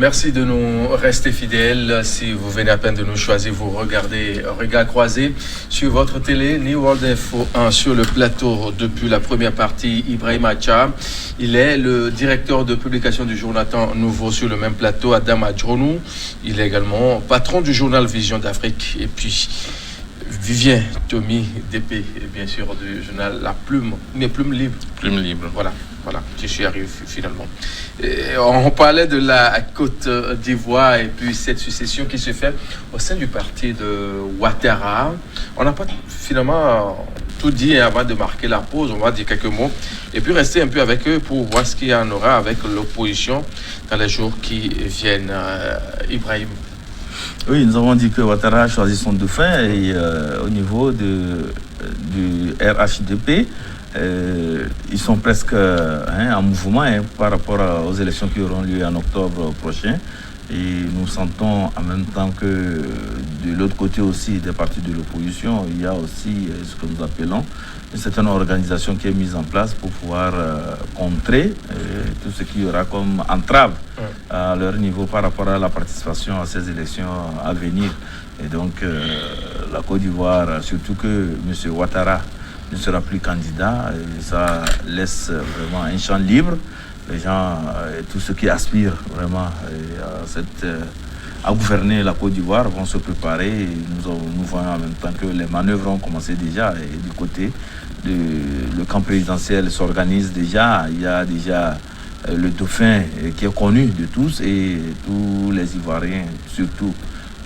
Merci de nous rester fidèles. Si vous venez à peine de nous choisir, vous regardez Regard croisé sur votre télé, New World Info 1 sur le plateau depuis la première partie, Ibrahim Acha. Il est le directeur de publication du journal Temps Nouveau sur le même plateau, Adam Adjronou. Il est également patron du journal Vision d'Afrique. Et puis Vivien Tommy Dépé, et bien sûr du journal La Plume, mais Plume Libre. Plume Libre. Voilà, j'y suis arrivé finalement. Et on parlait de la Côte d'Ivoire et puis cette succession qui se fait au sein du parti de Ouattara. On n'a pas finalement tout dit avant de marquer la pause, on va dire quelques mots et puis rester un peu avec eux pour voir ce qu'il y en aura avec l'opposition dans les jours qui viennent. Ibrahim. Oui, nous avons dit que Ouattara a choisi son dauphin et au niveau du RHDP, ils sont presque en mouvement par rapport aux élections qui auront lieu en octobre prochain. Et nous sentons en même temps que de l'autre côté aussi des partis de l'opposition, il y a aussi ce que nous appelons une certaine organisation qui est mise en place pour pouvoir contrer tout ce qu'il y aura comme entrave à leur niveau par rapport à la participation à ces élections à venir. Et donc la Côte d'Ivoire, surtout que M. Ouattara ne sera plus candidat, et ça laisse vraiment un champ libre. Les gens, tous ceux qui aspirent vraiment à gouverner la Côte d'Ivoire vont se préparer. Et nous voyons en même temps que les manœuvres ont commencé déjà. Et du côté le camp présidentiel s'organise déjà. Il y a déjà le dauphin qui est connu de tous et tous les Ivoiriens, surtout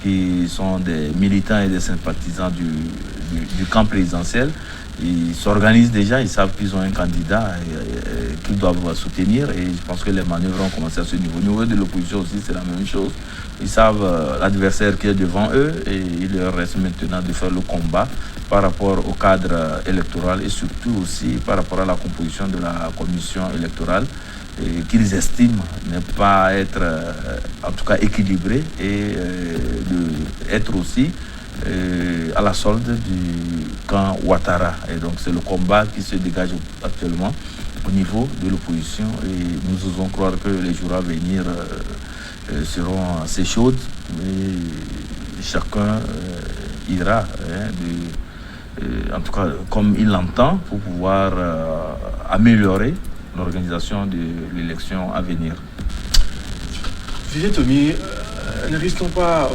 qui sont des militants et des sympathisants du camp présidentiel. Ils s'organisent déjà, ils savent qu'ils ont un candidat qu'ils doivent soutenir et je pense que les manœuvres ont commencé à ce niveau. Au niveau de l'opposition aussi, c'est la même chose. Ils savent l'adversaire qui est devant eux et il leur reste maintenant de faire le combat par rapport au cadre électoral et surtout aussi par rapport à la composition de la commission électorale qu'ils estiment ne pas être en tout cas équilibrée et être aussi à la solde du camp Ouattara. Et donc c'est le combat qui se dégage actuellement au niveau de l'opposition et nous osons croire que les jours à venir seront assez chaudes, mais chacun ira en tout cas comme il l'entend pour pouvoir améliorer l'organisation de l'élection à venir. Vivien Tommy, ne risquons pas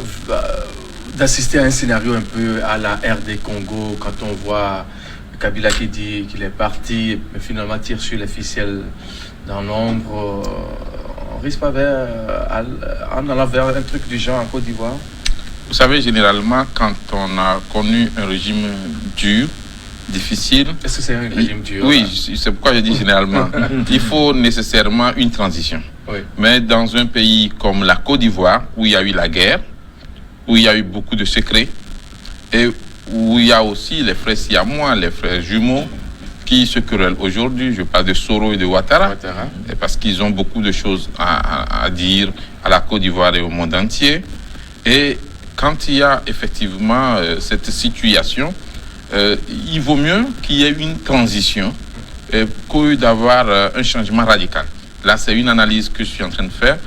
d'assister à un scénario un peu à la RD Congo quand on voit Kabila qui dit qu'il est parti mais finalement tire sur les ficelles dans l'ombre. On risque pas en allant vers un truc du genre en Côte d'Ivoire? Vous savez, généralement, quand on a connu un régime dur, difficile... Est-ce que c'est un régime dur? Oui, c'est pourquoi je dis généralement. Il faut nécessairement une transition. Oui. Mais dans un pays comme la Côte d'Ivoire, où il y a eu la guerre, où il y a eu beaucoup de secrets, et où il y a aussi les frères siamois, les frères jumeaux, qui se querellent aujourd'hui. Je parle de Soro et de Ouattara, parce qu'ils ont beaucoup de choses à dire à la Côte d'Ivoire et au monde entier. Et quand il y a effectivement cette situation, il vaut mieux qu'il y ait une transition que d'avoir un changement radical. Là, c'est une analyse que je suis en train de faire.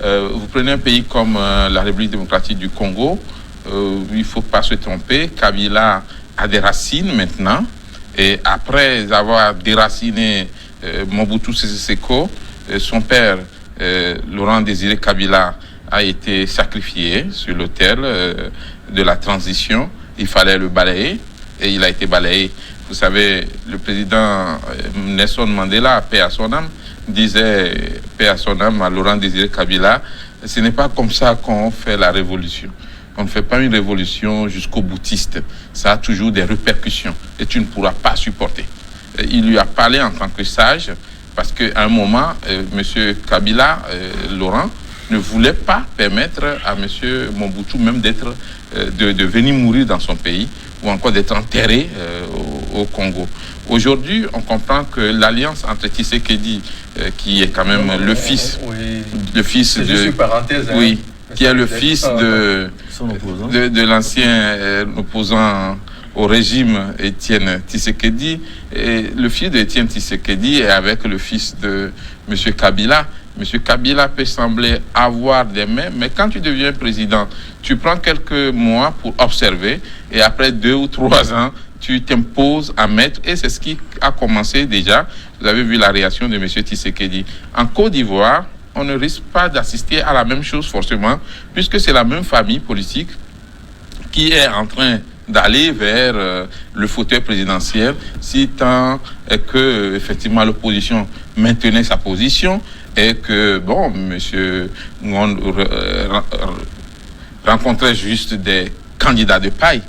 Vous prenez un pays comme la République démocratique du Congo, il ne faut pas se tromper, Kabila a des racines maintenant, et après avoir déraciné Mobutu Sese Seko, son père, Laurent Désiré Kabila, a été sacrifié sur l'autel de la transition. Il fallait le balayer, et il a été balayé. Vous savez, le président Nelson Mandela, paix à son âme, disait, paix à son âme, à Laurent Désiré Kabila, ce n'est pas comme ça qu'on fait la révolution. On ne fait pas une révolution jusqu'au boutiste. Ça a toujours des répercussions et tu ne pourras pas supporter. Il lui a parlé en tant que sage parce qu'à un moment, M. Kabila, Laurent, ne voulait pas permettre à M. Mobutu même de venir mourir dans son pays ou encore d'être enterré au Congo. Aujourd'hui, on comprend que l'alliance entre Tshisekedi, qui est quand même le fils c'est juste une parenthèse, oui, qui est le fils de l'ancien opposant au régime Étienne Tshisekedi, et le fils d'Étienne Tshisekedi est avec le fils de M. Kabila, M. Kabila peut sembler avoir des mains, mais quand tu deviens président, tu prends quelques mois pour observer et après 2 ou 3 ans, tu t'imposes à mettre, et c'est ce qui a commencé déjà. Vous avez vu la réaction de M. Tshisekedi. En Côte d'Ivoire, on ne risque pas d'assister à la même chose forcément, puisque c'est la même famille politique qui est en train d'aller vers le fauteuil présidentiel, si tant que effectivement l'opposition maintenait sa position et que bon, M. Ngond rencontrait juste des candidats de paille.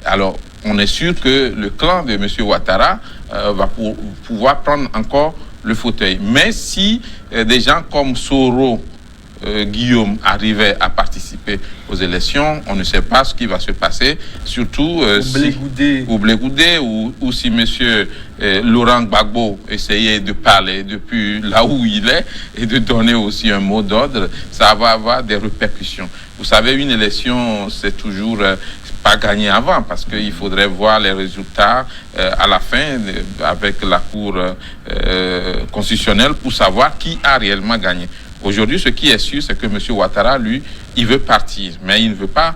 Alors, on est sûr que le clan de M. Ouattara va pouvoir prendre encore le fauteuil. Mais si des gens comme Soro, Guillaume arrivait à participer aux élections, on ne sait pas ce qui va se passer, surtout ou Blé Goudé, ou si M. Laurent Gbagbo essayait de parler depuis là où il est et de donner aussi un mot d'ordre, ça va avoir des répercussions. Vous savez, une élection, c'est toujours pas gagné avant, parce qu'il faudrait voir les résultats à la fin avec la Cour constitutionnelle pour savoir qui a réellement gagné. Aujourd'hui, ce qui est sûr, c'est que M. Ouattara, lui, il veut partir, mais il ne veut pas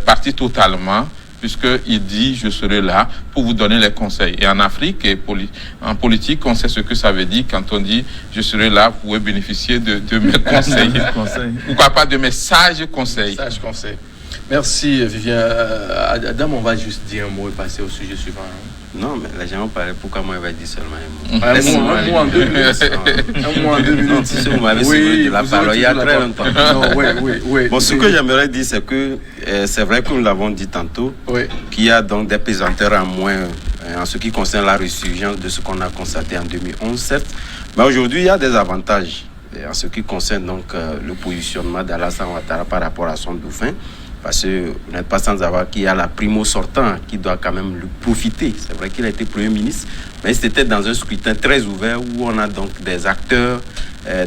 partir totalement, puisqu'il dit « je serai là pour vous donner les conseils ». Et en Afrique, et en politique, on sait ce que ça veut dire quand on dit « je serai là, vous pouvez bénéficier de mes conseils ». Pourquoi pas de mes sages conseils. Sages conseils. Merci, Vivien. Adam, on va juste dire un mot et passer au sujet suivant. Non, mais les gens ont parlé. Pourquoi moi, il va dire seulement un mot? Un mot en 2 minutes. Un mot en 2 minutes. Si vous m'avez suivi de la parole il y a très longtemps. Oui. Bon, ce que j'aimerais dire, c'est que c'est vrai que nous l'avons dit tantôt, qu'il y a donc des pesanteurs en moins en ce qui concerne la résurgence de ce qu'on a constaté en 2011, certes. Mais aujourd'hui, il y a des avantages en ce qui concerne donc le positionnement d'Alassane Ouattara par rapport à son dauphin. Parce que vous n'êtes pas sans savoir qu'il y a la primo sortant qui doit quand même le profiter. C'est vrai qu'il a été Premier ministre, mais c'était dans un scrutin très ouvert où on a donc des acteurs,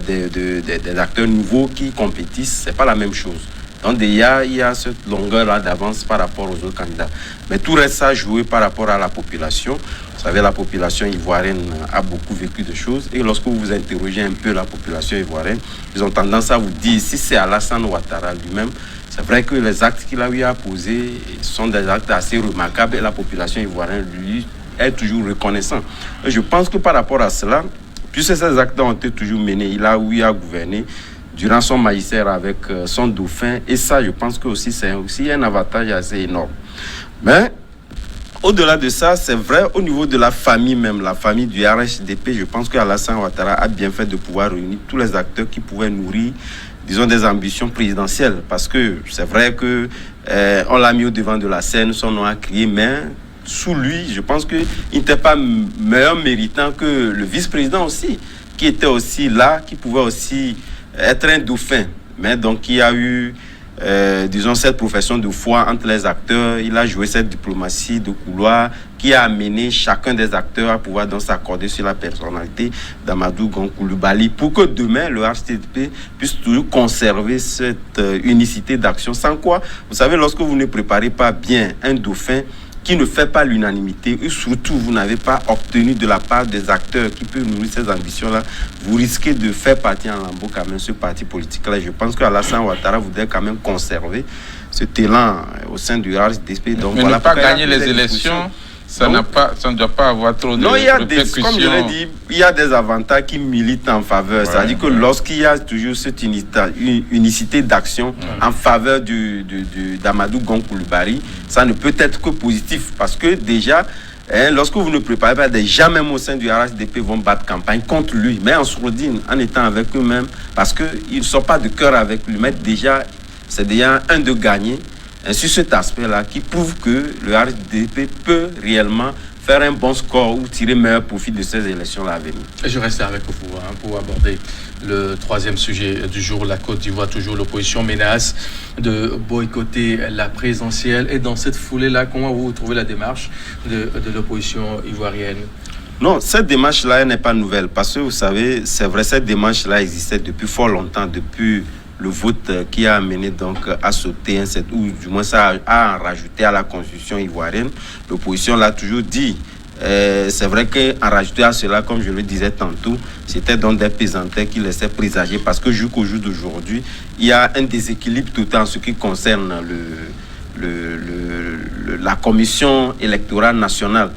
des acteurs nouveaux qui compétissent. C'est pas la même chose. Donc il y a cette longueur-là d'avance par rapport aux autres candidats. Mais tout reste à jouer par rapport à la population. Vous savez, la population ivoirienne a beaucoup vécu de choses. Et lorsque vous interrogez un peu la population ivoirienne, ils ont tendance à vous dire, si c'est Alassane Ouattara lui-même, c'est vrai que les actes qu'il a eu à poser sont des actes assez remarquables et la population ivoirienne, lui, est toujours reconnaissant. Et je pense que par rapport à cela, puisque ces actes ont été toujours menés, il a eu à gouverner durant son magistère avec son dauphin. Et ça, je pense que aussi, c'est aussi un avantage assez énorme. Mais au-delà de ça, c'est vrai, au niveau de la famille même, la famille du RHDP, je pense qu'Alassane Ouattara a bien fait de pouvoir réunir tous les acteurs qui pouvaient nourrir, disons, des ambitions présidentielles. Parce que c'est vrai que on l'a mis au devant de la scène, son nom a crié, mais sous lui, je pense qu'il n'était pas meilleur méritant que le vice-président aussi, qui était aussi là, qui pouvait aussi être un dauphin. Mais donc, il y a eu, disons, cette profession de foi entre les acteurs. Il a joué cette diplomatie de couloir qui a amené chacun des acteurs à pouvoir donc s'accorder sur la personnalité d'Amadou Gon Coulibaly pour que demain, le HTP puisse toujours conserver cette unicité d'action. Sans quoi, vous savez, lorsque vous ne préparez pas bien un dauphin qui ne fait pas l'unanimité, et surtout vous n'avez pas obtenu de la part des acteurs qui peuvent nourrir ces ambitions-là, vous risquez de faire partir en lambeaux quand même ce parti politique-là. Je pense qu'Alassane Ouattara voudrait quand même conserver cet élan au sein du RHDP. Donc, mais voilà, ne pas gagner les élections, ça ne doit pas avoir trop de répercussions. Comme je l'ai dit, il y a des avantages qui militent en faveur. C'est-à-dire que lorsqu'il y a toujours cette unicité d'action en faveur d'Amadou Gon Coulibaly, ça ne peut être que positif. Parce que déjà, lorsque vous ne préparez pas, des gens même au sein du RHDP vont battre campagne contre lui, mais en sourdine, en étant avec eux-mêmes, parce qu'ils ne sont pas de cœur avec lui. Mais déjà, c'est déjà un de gagner. Sur cet aspect-là, qui prouve que le RHDP peut réellement faire un bon score ou tirer meilleur profit de ces élections-là à venir. Et je reste avec vous pour aborder le troisième sujet du jour. La Côte d'Ivoire, toujours l'opposition menace de boycotter la présidentielle. Et dans cette foulée-là, comment vous trouvez la démarche de l'opposition ivoirienne? Non, cette démarche-là, elle n'est pas nouvelle. Parce que vous savez, c'est vrai, cette démarche-là existait depuis fort longtemps, depuis le vote qui a amené donc à sauter, ou du moins ça a rajouté à la constitution ivoirienne. L'opposition l'a toujours dit, c'est vrai qu'en rajouter à cela, comme je le disais tantôt, c'était donc des pesanteurs qui laissaient présager, parce que jusqu'au jour d'aujourd'hui, il y a un déséquilibre total en ce qui concerne la commission électorale nationale.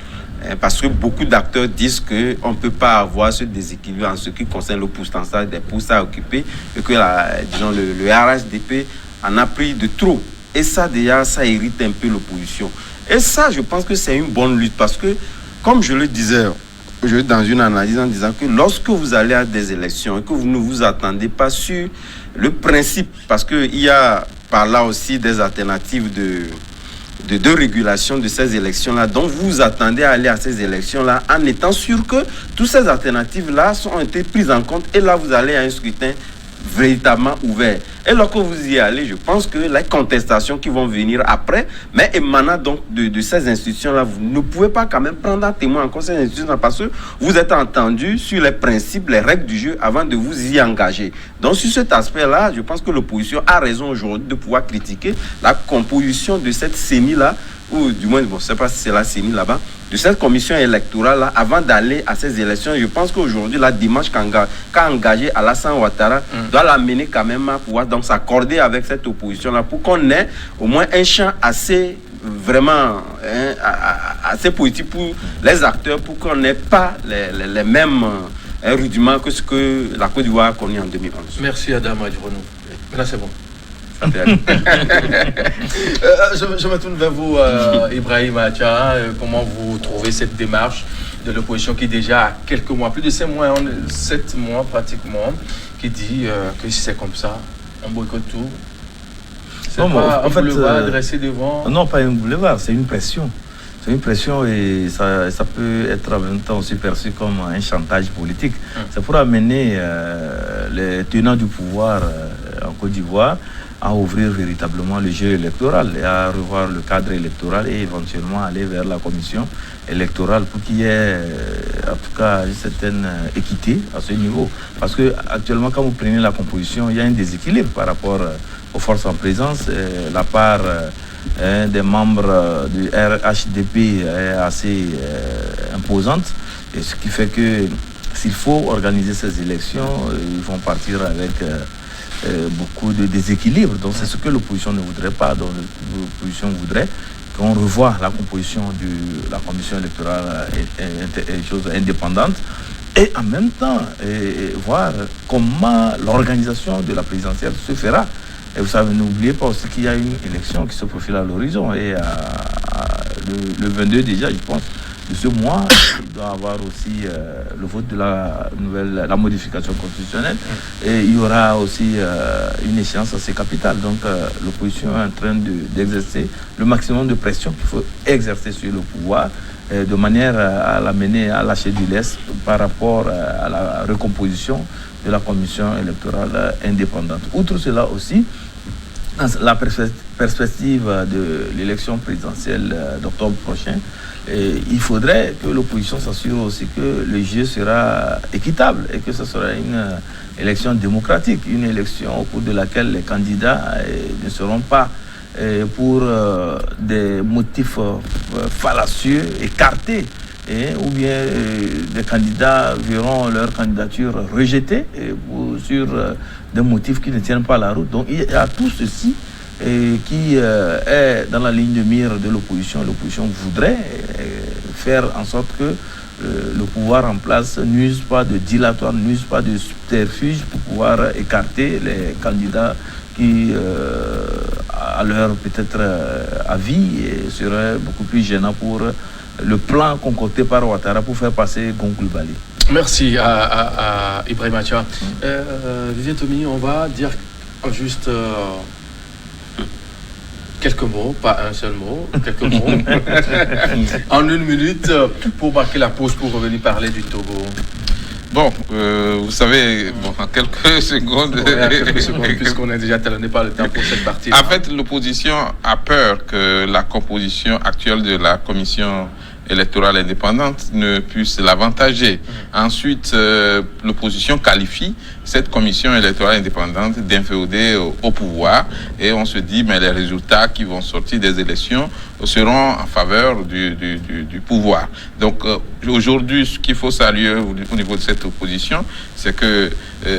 Parce que beaucoup d'acteurs disent qu'on ne peut pas avoir ce déséquilibre en ce qui concerne le pourcentage des postes à occuper et que le RHDP en a pris de trop. Et ça, déjà, ça irrite un peu l'opposition. Et ça, je pense que c'est une bonne lutte parce que, comme je le disais dans une analyse en disant que lorsque vous allez à des élections et que vous ne vous attendez pas sur le principe, parce qu'il y a par là aussi des alternatives de régulation de ces élections-là. Donc, vous attendez à aller à ces élections-là en étant sûr que toutes ces alternatives-là ont été prises en compte. Et là, vous allez à un scrutin véritablement ouvert. Et lorsque vous y allez, je pense que les contestations qui vont venir après, mais émanant donc de ces institutions-là, vous ne pouvez pas quand même prendre un témoin en compte ces institutions parce que vous êtes entendu sur les principes, les règles du jeu avant de vous y engager. Donc sur cet aspect-là, je pense que l'opposition a raison aujourd'hui de pouvoir critiquer la composition de cette CENI-là, ou du moins, bon, je ne sais pas si c'est la CENI là-bas, de cette commission électorale-là, avant d'aller à ces élections. Je pense qu'aujourd'hui, la démarche qu'a engagée Alassane Ouattara doit l'amener quand même à pouvoir donc s'accorder avec cette opposition-là pour qu'on ait au moins un champ assez vraiment assez politique pour les acteurs, pour qu'on n'ait pas les mêmes rudiments que ce que la Côte d'Ivoire a connu en 2011. Merci Adam Adjouronou. Là, c'est bon. Je me tourne vers vous, Ibrahim Acha. Comment vous trouvez cette démarche de l'opposition qui déjà a quelques mois, plus de 7 mois pratiquement, qui dit que si c'est comme ça, on boycotte tout. C'est non, pas en un fait, boulevard adressé devant. Non, pas un boulevard, c'est une pression. C'est une pression et ça peut être en même temps aussi perçu comme un chantage politique. C'est pour amener les tenants du pouvoir en Côte d'Ivoire à ouvrir véritablement le jeu électoral et à revoir le cadre électoral et éventuellement aller vers la commission électorale pour qu'il y ait en tout cas une certaine équité à ce niveau. Parce que actuellement, quand vous prenez la composition, il y a un déséquilibre par rapport aux forces en présence. La part des membres du RHDP est assez imposante, et ce qui fait que s'il faut organiser ces élections, ils vont partir avec beaucoup de déséquilibre. Donc c'est ce que l'opposition ne voudrait pas. Donc l'opposition voudrait qu'on revoie la composition de la commission électorale et chose indépendante, et en même temps voir comment l'organisation de la présidentielle se fera. Et vous savez, n'oubliez pas aussi qu'il y a une élection qui se profile à l'horizon, et le 22 déjà, je pense, de ce mois, il doit y avoir aussi le vote de la modification constitutionnelle, et il y aura aussi une échéance assez capitale. Donc l'opposition est en train d'exercer le maximum de pression qu'il faut exercer sur le pouvoir, de manière à l'amener à lâcher du lest par rapport à la recomposition de la commission électorale indépendante. Outre cela aussi, la perspective de l'élection présidentielle d'octobre prochain, il faudrait que l'opposition s'assure aussi que le jeu sera équitable et que ce sera une élection démocratique, une élection au cours de laquelle les candidats ne seront pas pour des motifs fallacieux, écartés, ou bien des candidats verront leur candidature rejetée sur des motifs qui ne tiennent pas la route. Donc il y a tout ceci qui est dans la ligne de mire de l'opposition. L'opposition voudrait faire en sorte que le pouvoir en place n'use pas de dilatoire, n'use pas de subterfuge pour pouvoir écarter les candidats qui, à leur peut-être avis, seraient beaucoup plus gênants pour le plan concocté par Ouattara pour faire passer Gongoulbali. Merci à Ibrahim Acha. Vivier Tomi, on va dire juste quelques mots, pas un seul mot, quelques mots, en une minute pour marquer la pause pour revenir parler du Togo. Bon, vous savez, en quelques secondes... puisqu'on est déjà talonné par le temps pour cette partie. En fait, l'opposition a peur que la composition actuelle de la commission électorale indépendante ne puisse l'avantager. Ensuite, l'opposition qualifie cette commission électorale indépendante d'inféodée au pouvoir et on se dit mais les résultats qui vont sortir des élections seront en faveur du pouvoir. Donc aujourd'hui, ce qu'il faut saluer au niveau de cette opposition, c'est que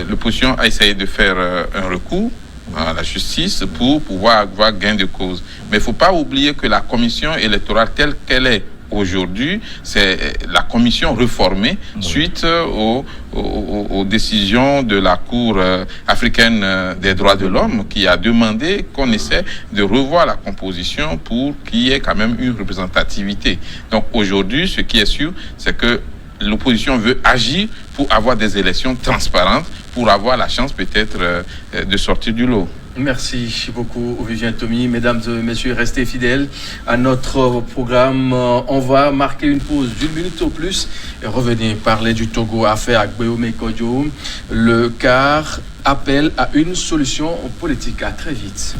l'opposition a essayé de faire un recours à la justice pour pouvoir avoir gain de cause. Mais il ne faut pas oublier que la commission électorale telle qu'elle est aujourd'hui, c'est la commission réformée suite aux décisions de la Cour africaine des droits de l'homme qui a demandé qu'on essaie de revoir la composition pour qu'il y ait quand même une représentativité. Donc aujourd'hui, ce qui est sûr, c'est que l'opposition veut agir pour avoir des élections transparentes, pour avoir la chance peut-être de sortir du lot. Merci beaucoup, Vivien Tomi. Mesdames et messieurs, restez fidèles à notre programme. On va marquer une pause d'1 minute au plus et revenir parler du Togo affaire avec Guillaume Kodjo. Le CAR appelle à une solution politique. À très vite.